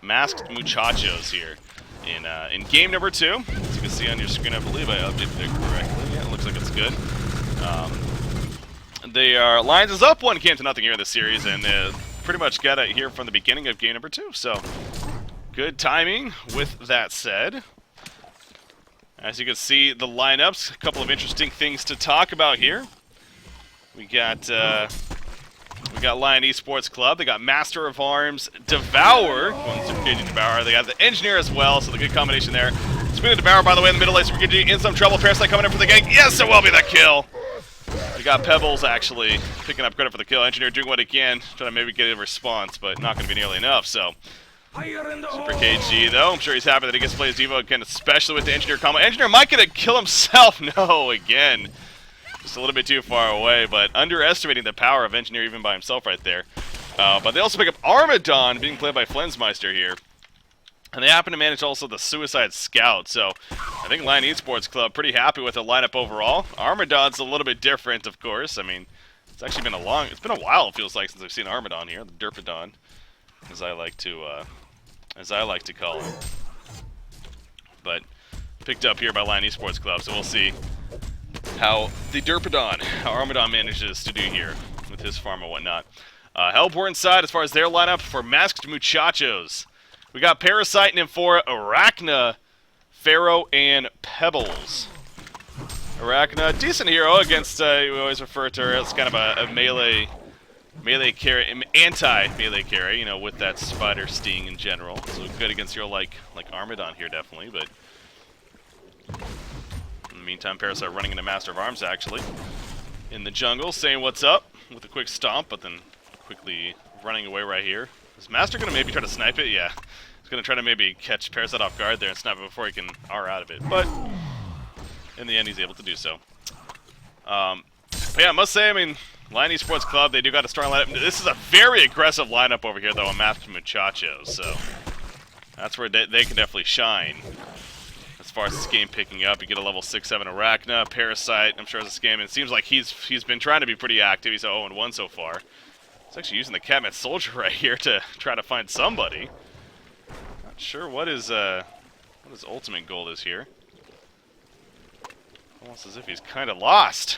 Masked Muchachos here in game number 2. As you can see on your screen, I believe I updated it correctly. Yeah, it looks like it's good. They are lines is up 1 game to nothing here in the series, and pretty much got it here from the beginning of game number 2. So good timing. With that said, as you can see, the lineups, a couple of interesting things to talk about here. We got Lion Esports Club. They got Master of Arms, Devour, Devour. They got the Engineer as well, so the good combination there. Speaking of Devour, by the way, in the middle lane, Super in some trouble. Parasite coming in for the gang. Yes, it will be the kill. We got Pebbles actually picking up credit for the kill. Engineer doing what he can, trying to maybe get a response, but not going to be nearly enough. So Super KG, though, I'm sure he's happy that he gets to play his Devo again, especially with the Engineer combo. Engineer might get a kill himself. No, again. Just a little bit too far away, but underestimating the power of Engineer even by himself right there. But they also pick up Armadon, being played by Flensmeister here. And they happen to manage also the Suicide Scout, so I think Lion Esports Club pretty happy with the lineup overall. Armadon's a little bit different, of course. I mean, it's actually been it's been a while, it feels like, since I've seen Armadon here, the Derpidon, as I like to call him. But picked up here by Lion Esports Club, so we'll see how the Derpidon, how Armadon manages to do here with his farm and whatnot. Hellborn side, as far as their lineup for Masked Muchachos. We got Parasite, Nymphora, Arachna, Pharaoh, and Pebbles. Arachna, decent hero against, we always refer to her as kind of a melee carry, anti-melee carry, you know, with that spider sting in general. So good against hero like Armadon here, definitely, but in the meantime, Parasite running into Master of Arms, actually, in the jungle, saying what's up with a quick stomp, but then quickly running away right here. Is Master going to maybe try to snipe it? Yeah. He's going to try to maybe catch Parasite off guard there and snipe it before he can R out of it. But in the end, he's able to do so. But yeah, I must say, I mean, Lion Esports Club, they do got a strong lineup. This is a very aggressive lineup over here, though, on Masked Muchachos. So that's where they can definitely shine. As far as this game picking up, you get a level 6-7 Arachna, Parasite. I'm sure as this game, it seems like he's been trying to be pretty active. He's 0-1 so far. He's actually using the Catman Soldier right here to try to find somebody. Not sure what his ultimate goal is here. Almost as if he's kind of lost.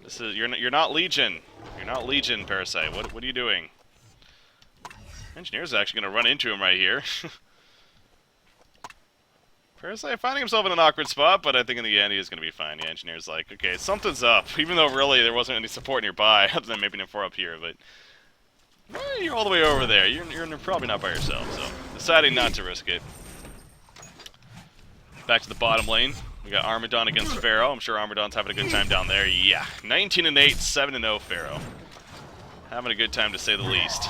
This is you're not Legion. You're not Legion, Parasite. What are you doing? Engineer's actually going to run into him right here. Parasite finding himself in an awkward spot, but I think in the end he is going to be fine. The Engineer's like, okay, something's up, even though really there wasn't any support nearby, other than maybe Nymphora up here, but you're all the way over there. You're probably not by yourself, so deciding not to risk it. Back to the bottom lane. We got Armadon against Pharaoh. I'm sure Armadon's having a good time down there. Yeah, 19-8, 7-0 Pharaoh. Having a good time, to say the least.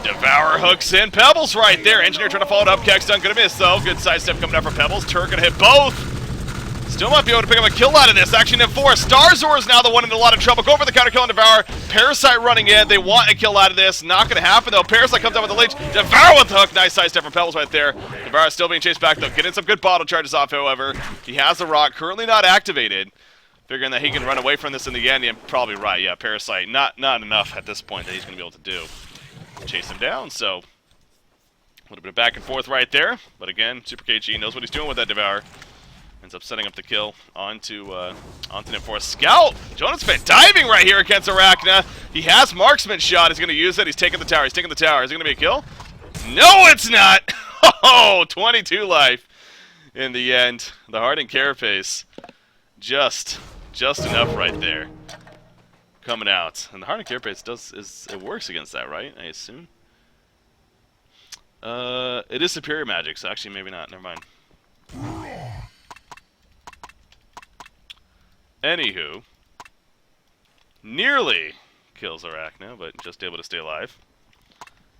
Devour hooks in. Pebbles right there. Engineer trying to follow it up. Kexton gonna miss, though. Good sidestep coming up for Pebbles. Turret gonna hit both. Still might be able to pick up a kill out of this. Actually, Nymphora. Starzor is now the one in a lot of trouble. Go for the counter kill on Devour. Parasite running in. They want a kill out of this. Not gonna happen, though. Parasite comes out with the leech. Devour with the hook. Nice sidestep from Pebbles right there. Devour is still being chased back, though. Getting some good bottle charges off, however. He has the rock. Currently not activated. Figuring that he can run away from this in the end. You're probably right. Yeah, Parasite. Not enough at this point that he's gonna be able to do. Chase him down, so a little bit of back and forth right there, but again, Super KG knows what he's doing with that Devour. Ends up setting up the kill onto Nymphora. Scout! Jonas Fan diving right here against Arachna. He has marksman shot, he's going to use it, he's taking the tower, Is it going to be a kill? No, it's not! Oh, 22 life in the end. The Hardened Carapace, just enough right there. Coming out, and the Hardened Carapace it works against that, right? I assume. It is superior magic, so actually maybe not. Never mind. Anywho, nearly kills Arachna, but just able to stay alive.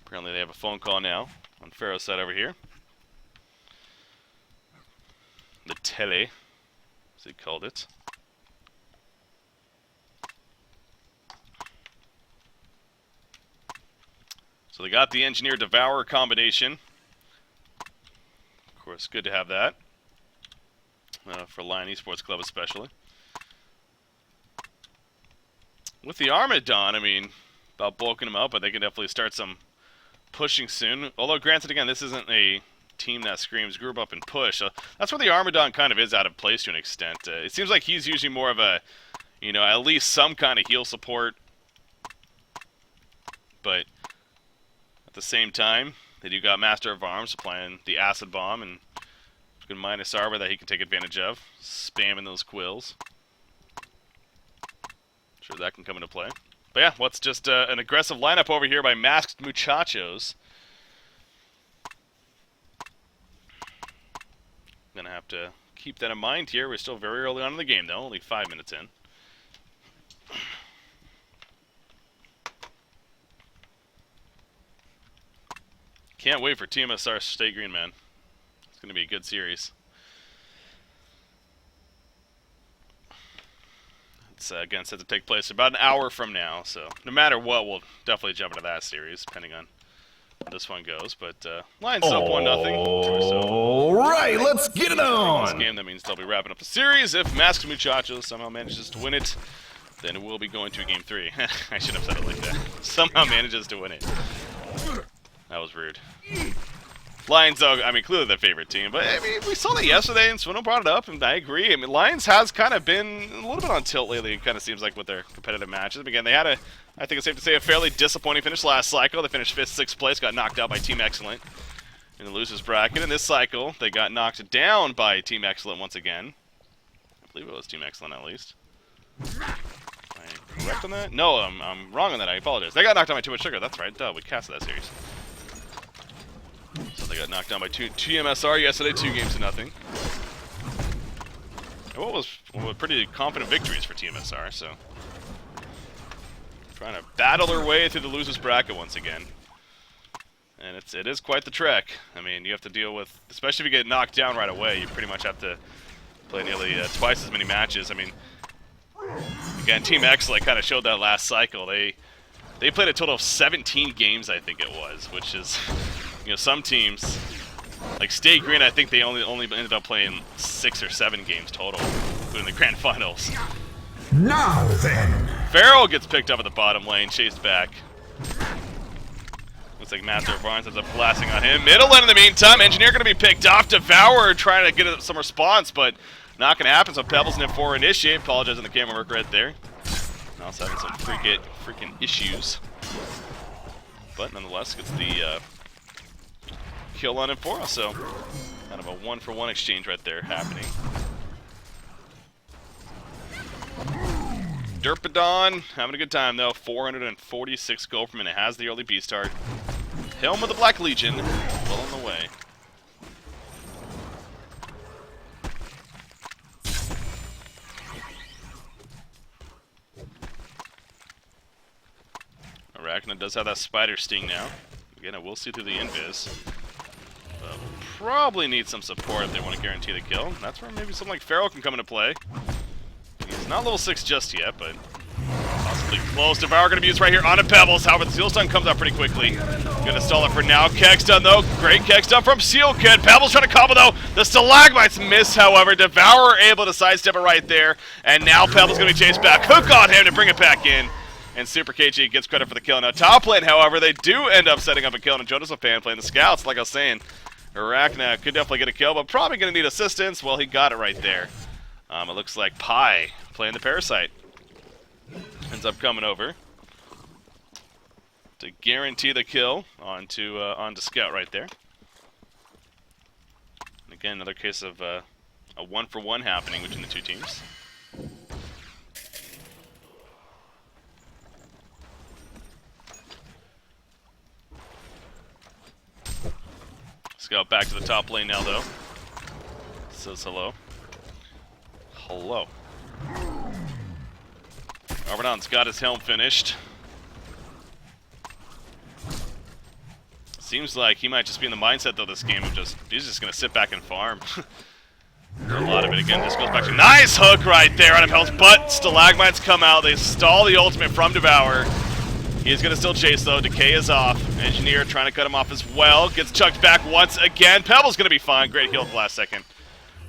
Apparently they have a phone call now on Pharaoh's side over here. The tele, as he called it. So they got the Engineer Devour combination. Of course, good to have that. For Lion Esports Club especially. With the Armadon, I mean, about bulking him up, but they can definitely start some pushing soon. Although, granted, again, this isn't a team that screams group up and push. So that's where the Armadon kind of is out of place to an extent. It seems like he's usually more of a, you know, at least some kind of heal support. But at the same time, they do got Master of Arms applying the Acid Bomb and good minus armor that he can take advantage of. Spamming those quills. Sure that can come into play. But yeah, what's just an aggressive lineup over here by Masked Muchachos. Gonna have to keep that in mind here. We're still very early on in the game, though. Only 5 minutes in. Can't wait for TMSR Stay Green, man. It's gonna be a good series. It's again set to take place about an hour from now, so no matter what, we'll definitely jump into that series, depending on how this one goes. But Lions up 1-0. All right, let's get it on. This game, that means they'll be wrapping up the series. If Masked Muchachos somehow manages to win it, then we'll be going to Game 3. I shouldn't have said it like that. Somehow manages to win it. That was rude. Lions, though, I mean, clearly the favorite team, but I mean, we saw that yesterday, and Swindle brought it up, and I agree. I mean, Lions has kind of been a little bit on tilt lately, it kind of seems like, with their competitive matches. Again, they had I think it's safe to say, a fairly disappointing finish last cycle. They finished 5th, 6th place, got knocked out by Team Excellent in the losers bracket. In this cycle, they got knocked down by Team Excellent once again. I believe it was Team Excellent, at least. Am I correct on that? No, I'm wrong on that. I apologize. They got knocked down by Too Much Sugar. That's right. Duh, we casted that series. So they got knocked down by TMSR yesterday, 2-0. And what was pretty confident victories for TMSR, so trying to battle their way through the losers bracket once again. And it is quite the trek. I mean, you have to deal with, especially if you get knocked down right away, you pretty much have to play nearly twice as many matches. I mean, again, Team Excellent kind of showed that last cycle. They played a total of 17 games, I think it was, which is, you know, some teams, like Stay Green, I think they only ended up playing 6 or 7 games total, including the grand finals. Now then, Farrell gets picked up at the bottom lane, chased back. Looks like Master of Barnes ends up blasting on him. Middle lane in the meantime, Engineer gonna be picked off. Devour trying to get some response, but not gonna happen. So Pebbles in for initiate. Apologize on the camera work right there. Also having some freaking issues, but nonetheless gets the kill on him for us. So kind of a 1-for-1 exchange right there happening. Derpadon having a good time though. 446 gold from him. It has the early B start. Helm of the Black Legion, well on the way. Arachna does have that spider sting now. Again, I will see through the invis. But we'll probably need some support if they want to guarantee the kill. That's where maybe something like Pharaoh can come into play. He's not level 6 just yet, but possibly close. Devour going to be used right here onto Pebbles. However, the Seal Stun comes out pretty quickly. Going to stall it for now. Keg Stun, though. Great Keg Stun from Seal Kid. Pebbles trying to combo, though. The Stalagmites miss, however. Devour able to sidestep it right there. And now Pebbles going to be chased back. Hook on him to bring it back in. And Super KG gets credit for the kill. Now, top lane, however, they do end up setting up a kill. And Jonas Pan playing the scouts, like I was saying. Arachna could definitely get a kill, but probably going to need assistance. Well, he got it right there. It looks like Pi playing the Parasite ends up coming over to guarantee the kill onto Scout right there. And again, another case of a 1-for-1 happening between the two teams. Scout back to the top lane now, though. Says hello. Hello. Armadon's got his helm finished. Seems like he might just be in the mindset, though, this game of he's just going to sit back and farm. A lot of it, again, just goes back to nice hook right there on Impels, but Stalagmites come out. They stall the ultimate from Devour. He is going to still chase, though. Decay is off. Engineer trying to cut him off as well. Gets chucked back once again. Pebbles going to be fine. Great heal at the last second.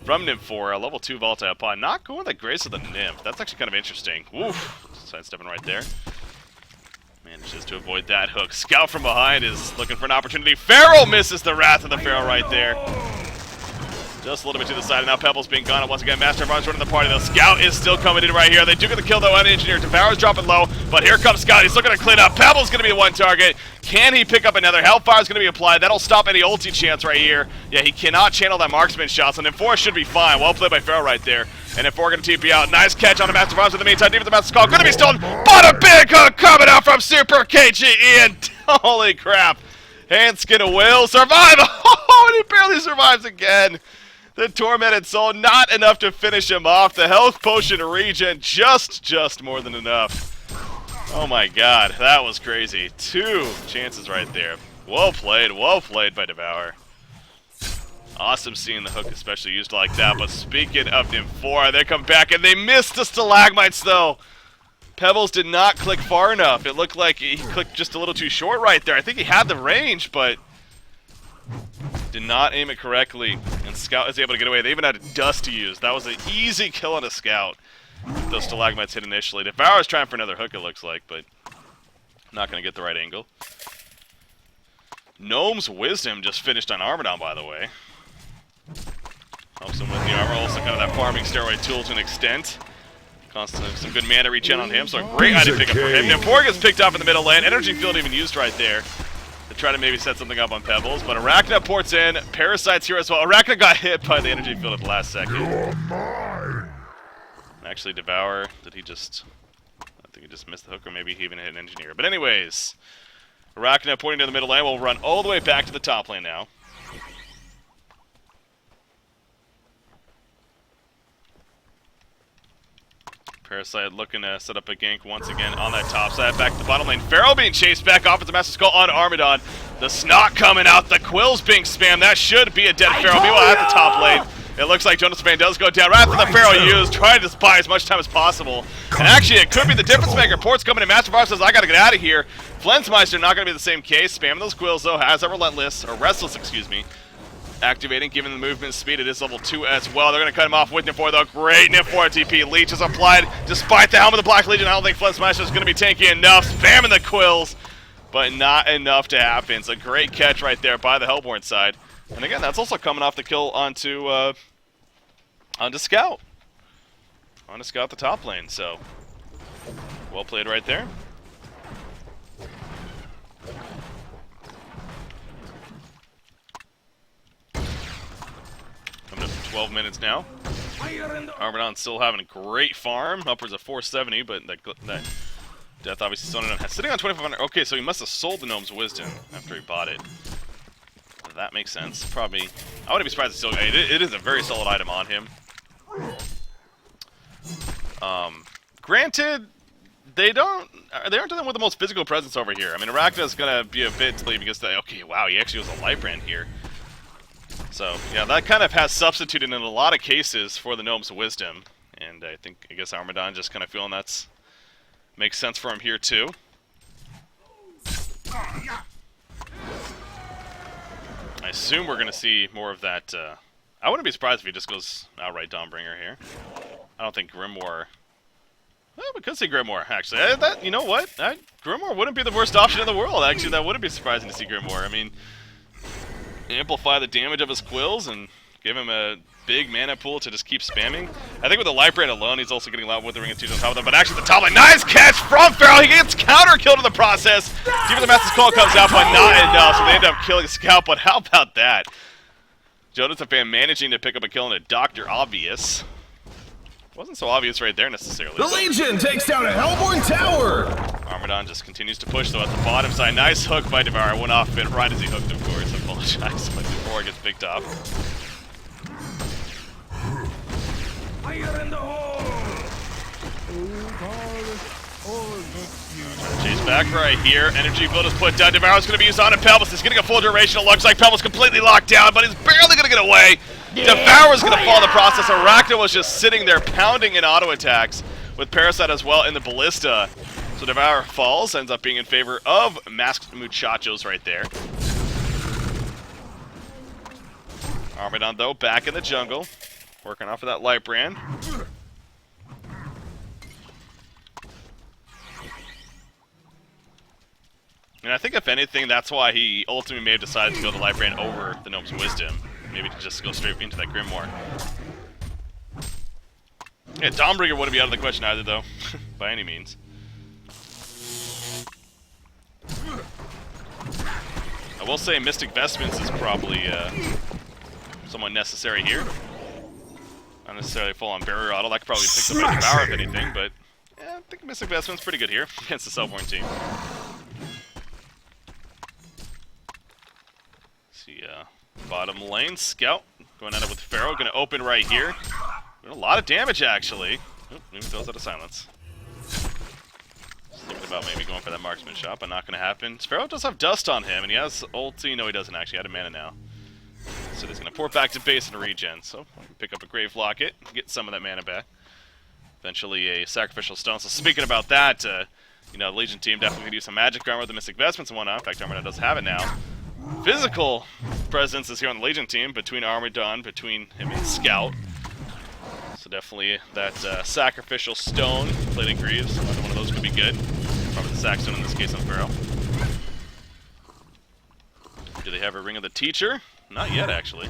From Nymph 4, a level 2 Volta upon. Not going the grace of the Nymph. That's actually kind of interesting. Oof. Sidestepping right there. Manages to avoid that hook. Scout from behind is looking for an opportunity. Pharaoh misses the Wrath of the Pharaoh right there. Just a little bit to the side, and now Pebbles being gone. And once again, Master of Arms running the party. The Scout is still coming in right here. They do get the kill, though, on Engineer. Devour's dropping low, but here comes Scout. He's looking to clean up. Pebbles going to be the one target. Can he pick up another? Hellfire's going to be applied. That'll stop any ulti chance right here. Yeah, he cannot channel that marksman shots, and M4 should be fine. Well played by Pharaoh right there. And M4 going to TP out. Nice catch on the Master of Arms in the meantime. Deep in the Master Skull. Going to be stolen, but a big hook coming out from Super KG, and holy crap. Handskin will survive. Oh, and he barely survives again. The Tormented Soul, not enough to finish him off. The health potion regen, just more than enough. Oh my god, that was crazy. 2 chances right there. Well played by Devour. Awesome seeing the hook especially used like that, but speaking of M4, they come back and they missed the stalagmites though. Pebbles did not click far enough. It looked like he clicked just a little too short right there. I think he had the range, but did not aim it correctly, and Scout is able to get away. They even had a dust to use. That was an easy kill on a Scout. Those stalagmites hit initially. Devour is trying for another hook, it looks like, but not going to get the right angle. Gnome's Wisdom just finished on Armadon, by the way. Helps him with the armor. Also kind of that farming steroid tool to an extent. Constantly some good mana reach in on him, so a great item pickup for him. Now, gets picked up in the middle lane. Energy field even used right there to try to maybe set something up on Pebbles, but Arachna ports in. Parasite's here as well. Arachna got hit by the energy field at the last second. Actually, Devour, did he just... I think he just missed the hook, or maybe he even hit an Engineer. But anyways, Arachna pointing to the middle lane. We'll run all the way back to the top lane now. Parasite looking to set up a gank once again on that top side. Back to the bottom lane. Pharaoh being chased back off with the Master Skull on Armadon. The Snot coming out. The Quills being spammed. That should be a dead Pharaoh. Meanwhile, at the top lane, it looks like Jonas Van does go down right after the Pharaoh used, trying to buy as much time as possible. And actually, it could be the difference maker. Port's coming in. Master Var says, I gotta get out of here. Flensmeister not gonna be the same case. Spamming those Quills, though, has a Relentless, or Restless, excuse me. Activating, given the movement speed, it is level 2 as well. They're going to cut him off with Nip4, though. Great Nip4 TP. Leech is applied despite the helm of the Black Legion. I don't think Flensmeister is going to be tanky enough. Spamming the Quills, but not enough to happen. So great catch right there by the Hellborn side. And again, that's also coming off the kill onto Scout. On Scout the top lane, so well played right there. Coming up to 12 minutes now. Armadon still having a great farm, upwards of 470, but that death obviously still on. Sitting on 2,500. Okay, so he must have sold the Gnome's Wisdom after he bought it. That makes sense. Probably, I wouldn't be surprised if still. It is a very solid item on him. Granted, they aren't dealing with the most physical presence over here. I mean, Arachna's gonna be a bit to leave because okay, wow, he actually was a light brand here. So, yeah, that kind of has substituted in a lot of cases for the Gnome's Wisdom. And I guess Armadon just kind of feeling that's makes sense for him here, too. I assume we're going to see more of that. I wouldn't be surprised if he just goes outright Dawnbringer here. I don't think Grimoire... Well, we could see Grimoire, actually. You know what? Grimoire wouldn't be the worst option in the world, actually. That wouldn't be surprising to see Grimoire. I mean... amplify the damage of his Quills and give him a big mana pool to just keep spamming. I think with the Light Brand alone, he's also getting a lot of Withering Infusion on top of them. But actually, the top line, nice catch from Pharaoh. He gets counter killed in the process. Even the Master's Call comes out, but not enough. So they end up killing Scout. But how about that? Jonathan Fan managing to pick up a kill in a Dr. Obvious. Wasn't so obvious right there necessarily. The Legion takes down a Hellborn tower. Armadon just continues to push, though, at the bottom side. Nice hook by Devour. Went off it right as he hooked, of course. I apologize, but before it gets picked up. Fire in the hole! Chase back right here. Energy field is put down. Devour's going to be used on a Pelvis. He's getting a full duration. It looks like Pelvis completely locked down, but he's barely going to get away. Devour's going to fall in the process. Arachna was just sitting there pounding in auto attacks with Parasite as well in the Ballista. So Devour falls, ends up being in favor of Masked Muchachos right there. Armadon, though, back in the jungle, working off of that Light Brand. And I think if anything, that's why he ultimately may have decided to go the Life Brand over the Gnome's Wisdom. Maybe to just go straight into that Grimoire. Yeah, Dawnbreaker wouldn't be out of the question either, though, by any means. I will say Mystic Vestments is probably somewhat necessary here. Not necessarily full on Barrier Auto. That could probably pick up a Devour if anything, but yeah, I think Mystic Vestments pretty good here against the Self-Warn team. See, bottom lane, Scout going at it with Pharaoh, going to open right here. Doing a lot of damage, actually. Oop, maybe throws out of silence. Thinking about maybe going for that marksman shot, but not going to happen. Pharaoh does have Dust on him, and he has ulti. No, he doesn't actually. Out of mana now. So he's going to port back to base and regen. So pick up a Grave Locket, get some of that mana back. Eventually a Sacrificial Stone. So speaking about that, you know, the Legion team definitely could use some Magic Armor with the Mystic Vestments and whatnot. In fact, Armor does have it now. Physical presence is here on the Legion team, between Armadon, between him and Scout. So definitely that Sacrificial Stone, Plated Greaves, either one of those could be good. Probably the Sac Stone in this case on Pharaoh. Do they have a Ring of the Teacher? Not yet, actually.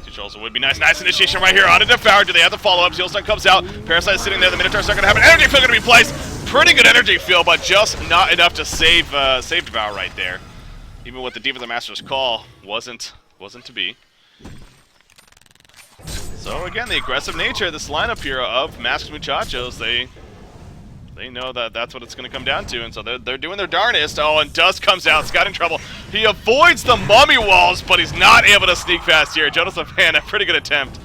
Teacher also would be nice. Nice initiation right here on a Devour. Do they have the follow-up? Sealstone comes out. Parasite sitting there. The Minotaur's not going to have an energy field going to be placed. Pretty good energy field, but just not enough to save Devour right there. Even with the Demon of the Master's Call, wasn't to be. So again, the aggressive nature of this lineup here of Masked Muchachos, they know that that's what it's going to come down to, and so they're doing their darnest. Oh, and Dust comes out. Scott in trouble. He avoids the mummy walls, but he's not able to sneak past here. Joseph Van, a pretty good attempt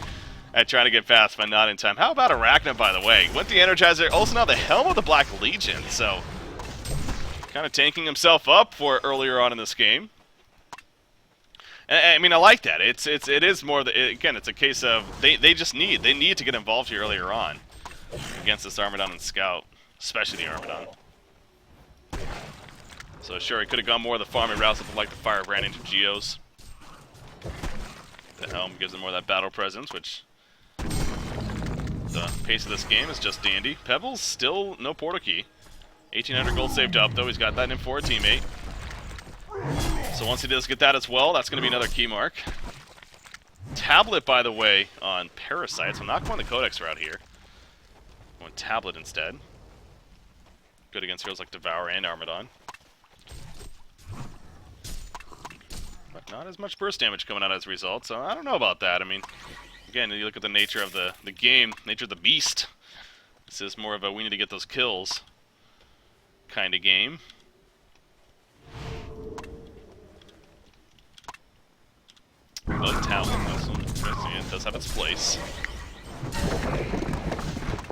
at trying to get past, but not in time. How about Arachna, by the way? With the Energizer, also now the Helm of the Black Legion, so kind of tanking himself up for earlier on in this game. I mean, I like that. It is more again, it's a case of they need to get involved here earlier on against this Armadon and Scout, especially the Armadon. So sure, he could have gone more of the farming routes with like the Firebrand into Geos. The Helm gives him more of that battle presence, which the pace of this game is just dandy. Pebbles still no portal key. 1800 gold saved up though. He's got that in for a teammate. So once he does get that as well, that's going to be another key mark. Tablet, by the way, on Parasite, so I'm not going the Codex route here. I'm going Tablet instead. Good against heroes like Devour and Armadon. But not as much burst damage coming out as a result, so I don't know about that. I mean, again, you look at the nature of the game, nature of the beast. This is more of a we need to get those kills kind of game. But Talon, this one it does have its place.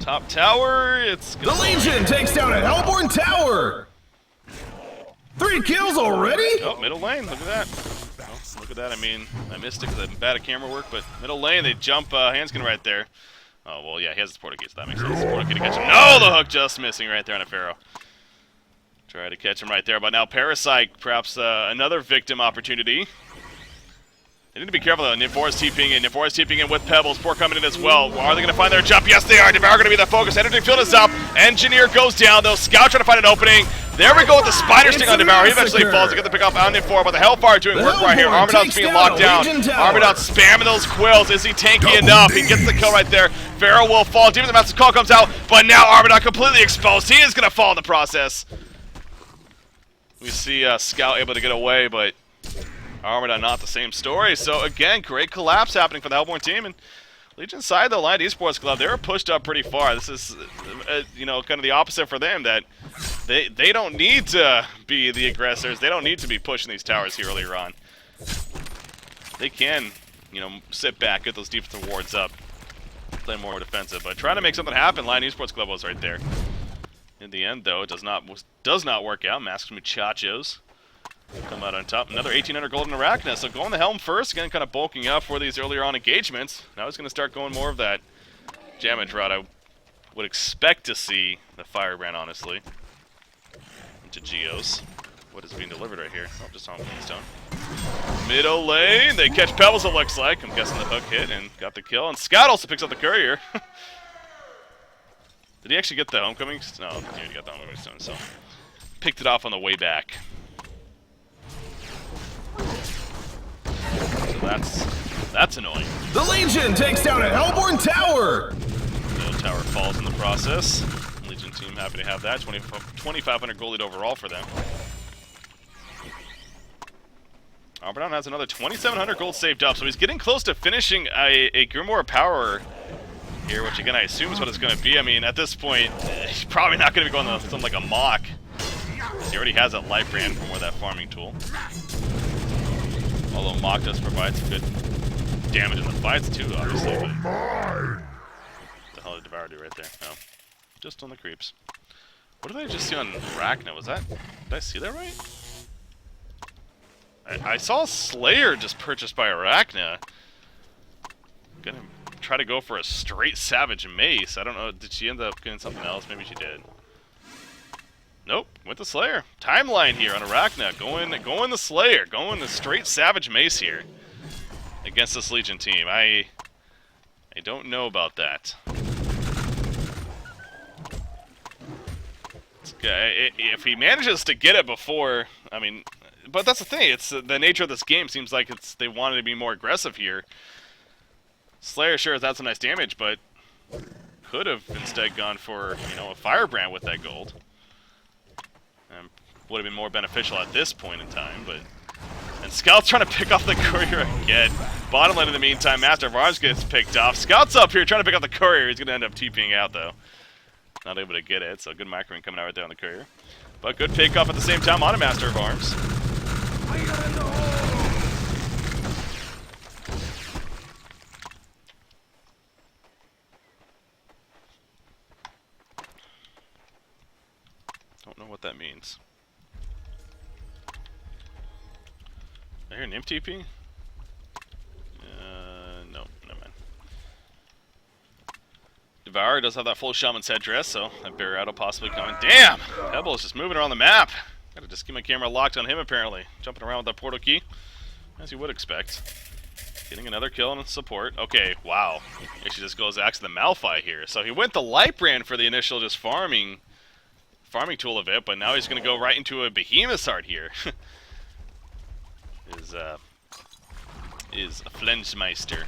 Top tower, it's The Legion takes down a Hellborn tower! 3 kills already? Oh, middle lane, look at that. Oh, look at that, I mean, I missed it because I'm bad at camera work, but middle lane, they jump Handskin right there. Oh, well, yeah, he has the portal key, so that makes sense. Portal key to catch him. No, the hook just missing right there on a Pharaoh. Try to catch him right there, but now Parasite, perhaps another victim opportunity. They need to be careful though. Nymphora's TPing in. Nymphora's TPing in with Pebbles. Poor coming in as well. Are they going to find their jump? Yes, they are. Devour going to be the focus. Energy field is up. Engineer goes down though. Scout trying to find an opening. There we go with the Spider Sting on Devour. He eventually falls to get the pick off on Nymphora, but the Hellfire doing work right here. Armadon's being locked down. Armadon spamming those quills. Is he tanky enough? He gets the kill right there. Pharaoh will fall. Demon of the Master's Call comes out, but now Armadon completely exposed. He is going to fall in the process. We see Scout able to get away, but Armadon not the same story. So again, great collapse happening for the Hellborn team. And Legion side, the Allied Esports Club, they were pushed up pretty far. This is, you know, kind of the opposite for them, that they don't need to be the aggressors. They don't need to be pushing these towers here earlier on. They can, you know, sit back, get those defensive wards up, play more defensive. But trying to make something happen, Allied Esports Club was right there. In the end, though, it does not work out. Masked Muchachos come out on top. Another 1800 gold in Arachna. So going the Helm first, again, kind of bulking up for these earlier on engagements. Now he's going to start going more of that damage route. I would expect to see the Firebrand, honestly, into Geos. What is being delivered right here? Oh, just on Moonstone. Middle lane, they catch Pebbles, it looks like. I'm guessing the hook hit and got the kill. And Scout also picks up the courier. Did he actually get the homecoming? No, he got the homecoming stone, so. picked it off on the way back. So that's annoying. The Legion takes down a Hellborn tower! The tower falls in the process. Legion team happy to have that. 2,500 gold lead overall for them. Arbidon has another 2,700 gold saved up, so he's getting close to finishing a Grimoire Power here, which again I assume is what it's going to be. I mean, at this point, he's probably not going to be going to something like a Mock. He already has that Life Brand from where that farming tool. Although Mock does provide some good damage in the fights too, obviously. But what the hell did Devour do right there? No. Just on the creeps. What did I just see on Arachna? Was that... Did I see that right? I saw Slayer just purchased by Arachna. Gonna try to go for a straight Savage Mace. I don't know, did she end up getting something else? Maybe she did. Nope, went the Slayer. Timeline here on Arachna. Going the Slayer. Going the straight Savage Mace here. Against this Legion team. I don't know about that. If he manages to get it before, I mean, but that's the thing. It's the nature of this game. Seems like they wanted to be more aggressive here. Slayer sure has had some nice damage, but could have instead gone for, you know, a Firebrand with that gold. Would have been more beneficial at this point in time, but... And Scout's trying to pick off the courier again. Bottom lane in the meantime, Master of Arms gets picked off. Scout's up here trying to pick up the courier. He's going to end up TPing out, though. Not able to get it, so good microing coming out right there on the courier. But good pick off at the same time on a Master of Arms. Fire in the hole! Don't know what that means. I hear Nymph TP? No, never mind. Devour does have that full Shaman's headdress, so that barrier will possibly come. Damn! Pebble is just moving around the map. Gotta just keep my camera locked on him, apparently. Jumping around with that portal key, as you would expect. Getting another kill on support. Okay, wow. He just goes Axe the Malphite here. So he went the Light Brand for the initial just farming tool of it, but now he's going to go right into a Behemoth Art here. is a Flensmeister.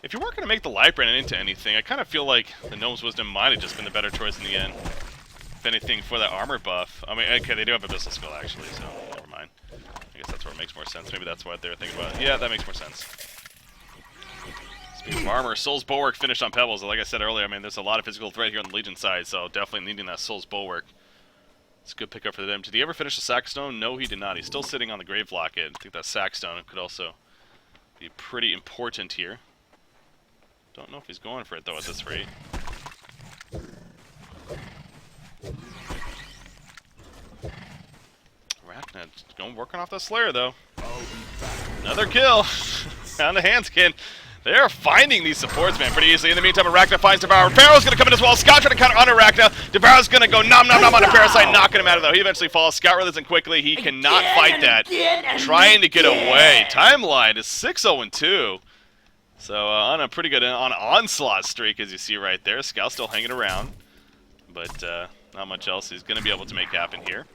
If you weren't going to make the Light Brand into anything, I kind of feel like the Gnome's Wisdom might have just been the better choice in the end. If anything, for that armor buff. I mean, okay, they do have a Abyssal Skull, actually, so never mind. I guess that's where it makes more sense. Maybe that's what they were thinking about. Yeah, that makes more sense. Speaking of armor, Soul's Bulwark finished on Pebbles. Like I said earlier, I mean, there's a lot of physical threat here on the Legion side, so definitely needing that Soul's Bulwark. It's a good pickup for them. Did he ever finish the Sackstone? No, he did not. He's still sitting on the Grave Locket. I think that Sackstone could also be pretty important here. Don't know if he's going for it, though, at this rate. Arachna working off that Slayer, though. Another kill. Found a Handskin. They're finding these supports, man, pretty easily. In the meantime, Arachna finds Devour. Pharaoh's going to come in as well. Scout trying to counter on Arachna. Devour's going to go nom nom nom on a Parasite, knocking him out of though. He eventually falls. Scout releases quickly. He cannot fight that. Trying to get away. Timeline is 6-0-2. So on a pretty good onslaught streak, as you see right there. Scout still hanging around. But not much else he's going to be able to make happen here.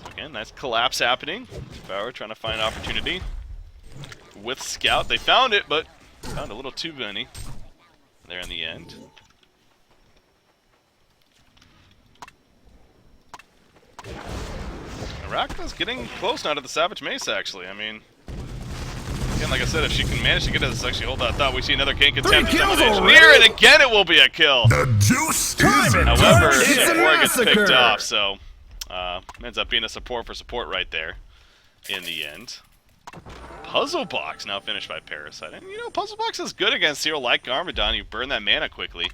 So again, nice collapse happening. Devour trying to find opportunity with Scout. They found it, but found a little too many there in the end. Arachna's getting close now to the Savage Mace, actually. I mean, again, like I said, if she can manage to get this, actually, hold that thought. We see another King attempt to engineer it again. It will be a kill. The juice is However, it's a before it gets picked massacre. off, so ends up being a support for support right there in the end. Puzzle Box now finished by Parasite. And you know, Puzzle Box is good against Zero like Garmadon. You burn that mana quickly.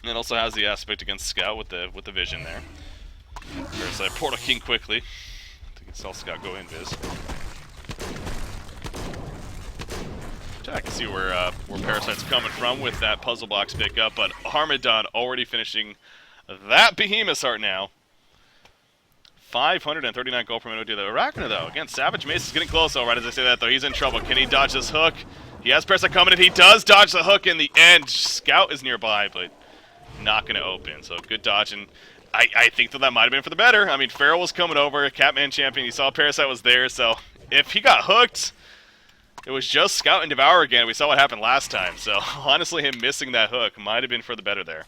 And it also has the aspect against Scout with the vision there. Parasite Portal King quickly. I think it's all Scout go invis. I can see where Parasite's coming from with that Puzzle Box pickup, but Garmadon already finishing that Behemoth Art now. 539 gold per minute to the Arachna, though. Again, Savage Mace is getting close, though, right as I say that, though. He's in trouble. Can he dodge this hook? He has Parasite coming in. He does dodge the hook in the end. Scout is nearby, but not going to open. So good dodge, and I think that might have been for the better. I mean, Farrell was coming over, Catman champion. He saw Parasite was there, so if he got hooked, it was just Scout and Devour again. We saw what happened last time, so honestly, him missing that hook might have been for the better there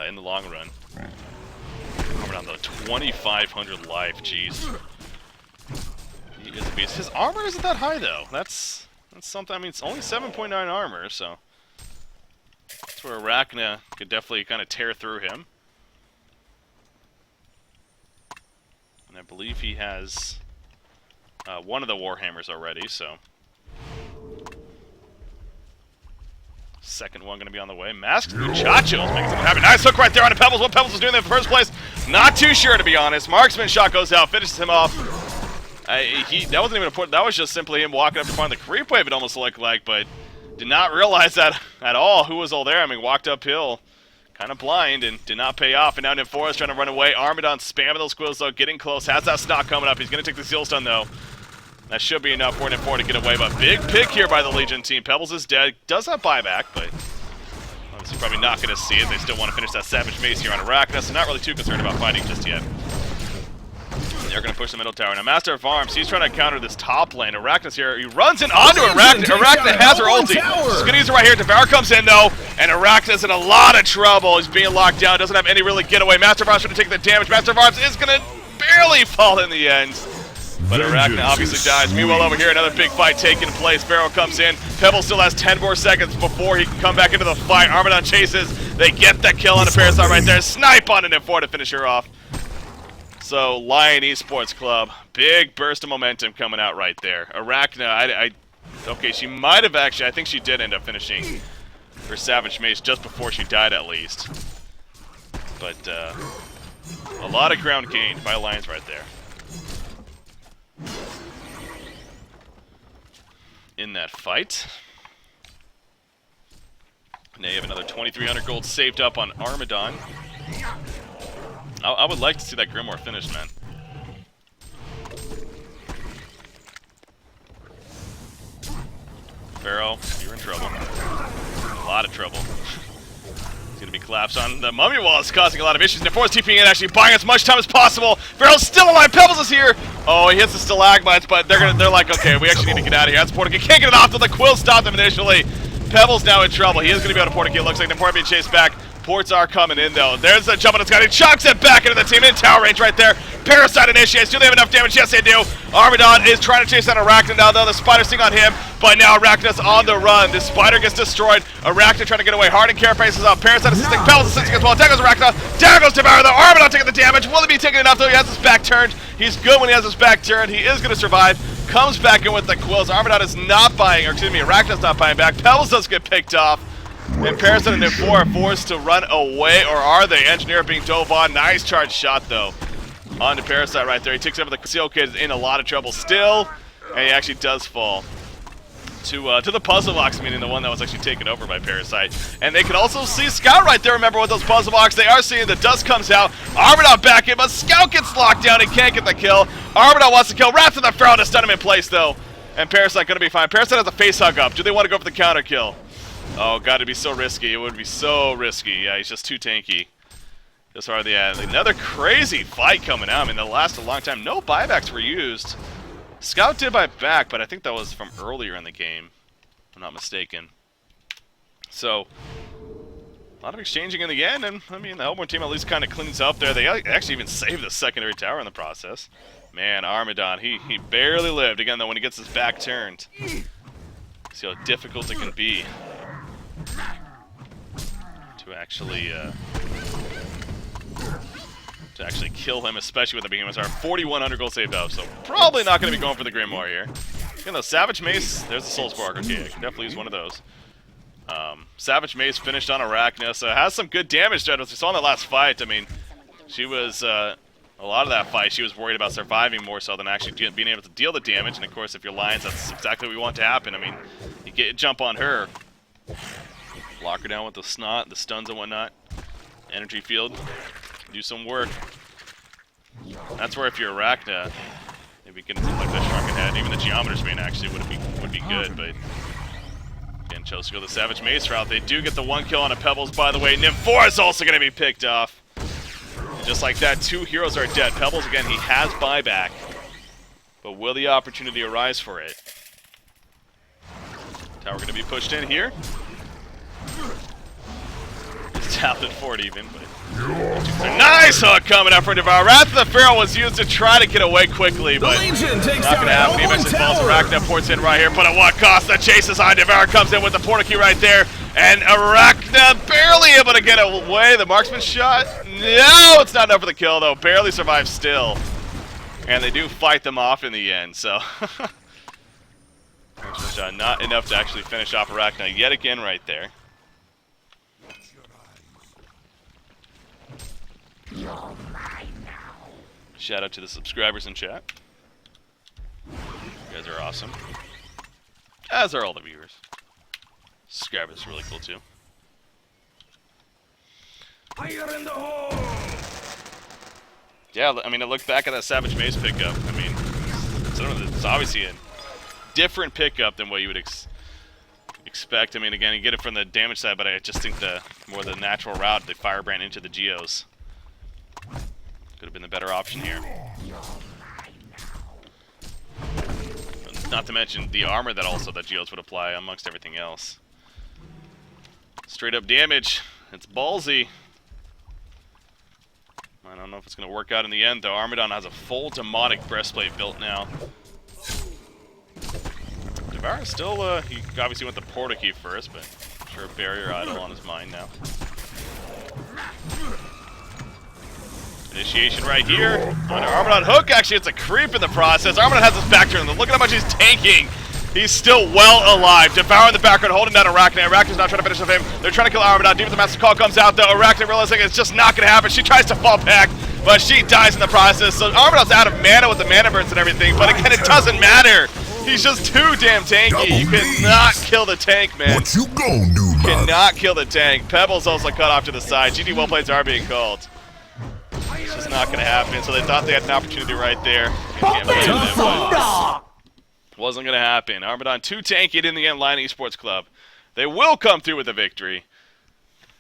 in the long run. We're down to 2,500 life. Jeez. He is a beast. His armor isn't that high, though. That's something. I mean, it's only 7.9 armor, so that's where Arachna could definitely kind of tear through him. And I believe he has one of the Warhammers already, so second one going to be on the way. Masked Muchachos making something happen. Nice hook right there on Pebbles. What Pebbles was doing there in the first place, not too sure, to be honest. Marksman shot goes out, finishes him off. That wasn't even a port. That was just simply him walking up to find the creep wave, it almost looked like, but did not realize that at all. Who was all there? I mean, walked uphill, kind of blind, and did not pay off. And now Nymphora's trying to run away. Armadon spamming those squills, though, getting close. Has that stock coming up. He's going to take the seal stun, though. That should be enough for Nympphora to get away, but big pick here by the Legion team. Pebbles is dead. Does have buyback, but obviously probably not going to see it. They still want to finish that Savage Mace here on Arachna, so not really too concerned about fighting just yet. They're going to push the middle tower. Now, Master of Arms, he's trying to counter this top lane. Arachna's here. He runs in onto Arachna. Arachna has her ulti. She's going to use it right here. Devour comes in, though, and Arachna's in a lot of trouble. He's being locked down. Doesn't have any really getaway. Master of Arms trying to take the damage. Master of Arms is going to barely fall in the end. But Arachna obviously dies. Meanwhile, over here, another big fight taking place. Pharaoh comes in. Pebble still has 10 more seconds before he can come back into the fight. Armadon chases. They get the kill on the Parasite right there. Snipe on an Nympphora to finish her off. So, Lion Esports Club, big burst of momentum coming out right there. Arachna, okay, she might have actually, I think she did end up finishing her Savage Mace just before she died at least. But, a lot of ground gained by Lions right there. In that fight. Now you have another 2,300 gold saved up on Armadon. I would like to see that Grimoire finish, man. Pharaoh, you're in trouble. A lot of trouble. He's going to be collapsed on the Mummy Wall. It's causing a lot of issues. Nymphora's TPing in, actually buying as much time as possible. Pharaoh's still alive. Pebbles is here. Oh, he hits the stalagmites, but they're like, okay, we actually need to get out of here. That's Portico. Can't get it off, though the Quill stopped him initially. Pebbles now in trouble. He is going to be able to Portico. It looks like Nympphora being chased back. Ports are coming in, though. There's a jump on this guy. He chucks it back into the team in tower range right there. Parasite initiates. Do they have enough damage? Yes, they do. Armadon is trying to chase down Arachna now, though. The Spider's sting on him, but now Arachna's on the run. The Spider gets destroyed. Arachna trying to get away. Hard and carapaces up. Parasite assisting. Pebbles assisting as well. Down goes Arachna. Down goes Devour, though. Armadon taking the damage. Will he be taking enough, though? He has his back turned. He's good when he has his back turned. He is going to survive. Comes back in with the quills. Armadon is not buying, or excuse me, Arachna's not buying back. Pebbles does get picked off. And Parasite and Nympphora are forced to run away, or are they? Engineer being dove on. Nice charge shot, though, onto Parasite right there. He takes over the Seal Kid, in a lot of trouble still, and he actually does fall to the puzzle box, meaning the one that was actually taken over by Parasite. And they can also see Scout right there. Remember, with those puzzle box, they are seeing the dust comes out. Armadon back in, but Scout gets locked down and can't get the kill. Armadon wants to kill. Wraps in the Pharaoh to stun him in place, though. And Parasite going to be fine. Parasite has a face hug up. Do they want to go for the counter kill? Oh, God, it'd be so risky. It would be so risky. Yeah, he's just too tanky. Just hardly at. Another crazy fight coming out. I mean, that lasted a long time. No buybacks were used. Scout did buy back, but I think that was from earlier in the game, if I'm not mistaken. So, a lot of exchanging in the end, and I mean, the Hellborn team at least kind of cleans up there. They actually even saved the secondary tower in the process. Man, Armadon, he barely lived. Again, though, when he gets his back turned. See how difficult it can be to actually kill him, especially with the behemoths. Our 4,100 gold saved up, so probably not going to be going for the Grimoire here. Again, though, Savage Mace, there's the Soul Spark. Okay, I can definitely use one of those. Savage Mace finished on Arachna, so it has some good damage to it. As we saw in that last fight, I mean, she was, a lot of that fight, she was worried about surviving more so than actually being able to deal the damage. And of course, if you're Lions, that's exactly what we want to happen. I mean, you get a jump on her. Lock her down with the snot, the stuns and whatnot. Energy field. Do some work. That's where if you're Arachna, maybe getting something like that Shrunken Head, even the Geometer's Vein actually would would be good, but again, chose to go the Savage Mace route. They do get the 1 kill on a Pebbles, by the way. Nymph4 is also going to be picked off. And just like that, 2 heroes are dead. Pebbles, again, he has buyback, but will the opportunity arise for it? Tower going to be pushed in here. He's tapped it for it even, but nice hook coming up from Devour. Wrath of the Pharaoh was used to try to get away quickly, but not going to happen. He eventually falls. Arachna ports in right here, but at what cost? The chase is on. Devour comes in with the portal key right there, and Arachna barely able to get away. The marksman shot? No, it's not enough for the kill, though. Barely survives still. And they do fight them off in the end, so marksman shot not enough to actually finish off Arachna yet again right there. Shout out to the subscribers in chat. You guys are awesome. As are all the viewers. Subscribers are really cool too. Fire in the hole! Yeah, I mean, I look back at that Savage Mace pickup. I mean, it's obviously a different pickup than what you would expect. I mean, again, you get it from the damage side, but I just think the more the natural route, the Firebrand into the Geos could have been the better option here. Not to mention the armor that also the Geos would apply amongst everything else. Straight up damage. It's ballsy. I don't know if it's going to work out in the end, though. Armadon has a full demonic breastplate built now. Devour still, he obviously went the portal key first, but I'm sure a barrier idol on his mind now. Initiation right here. On Armadon hook, actually, it's a creep in the process. Armadon has his back turned. Look at how much he's tanking. He's still well alive. Devour in the background, holding down Arachna. Arachna's not trying to finish with him. They're trying to kill Armadon. Deep with the Master Call comes out, though. Arachna realizing it's just not going to happen. She tries to fall back, but she dies in the process. So Armadon's out of mana with the mana bursts and everything, but again, it doesn't matter. He's just too damn tanky. You cannot kill the tank, man. What you gonna do, man? Cannot kill the tank. Pebbles also cut off to the side. GG well plays are being called. It's just not going to happen. So they thought they had an opportunity right there. Wasn't going to happen. Armadon too tanky in the end. Lion Esports Club. They will come through with a victory.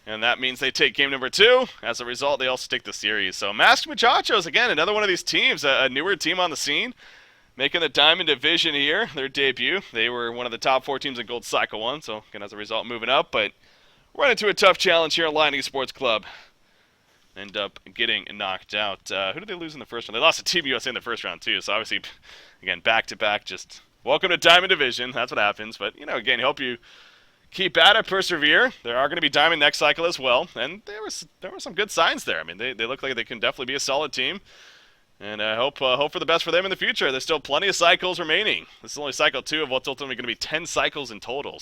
And that means they take game number 2. As a result, they also take the series. So Masked Muchachos, again, another one of these teams, a newer team on the scene, making the Diamond Division here, their debut. They were one of the top 4 teams in Gold Cycle 1, so again, as a result, moving up. But run into a tough challenge here at Lion Esports Club. End up getting knocked out. Who did they lose in the first round? They lost to Team USA in the first round, too. So obviously, again, back-to-back, just welcome to Diamond Division. That's what happens. But, you know, again, hope you keep at it, persevere. There are going to be Diamond next cycle as well. And there were some good signs there. I mean, they look like they can definitely be a solid team. And I hope for the best for them in the future. There's still plenty of cycles remaining. This is only cycle 2 of what's ultimately going to be 10 cycles in total.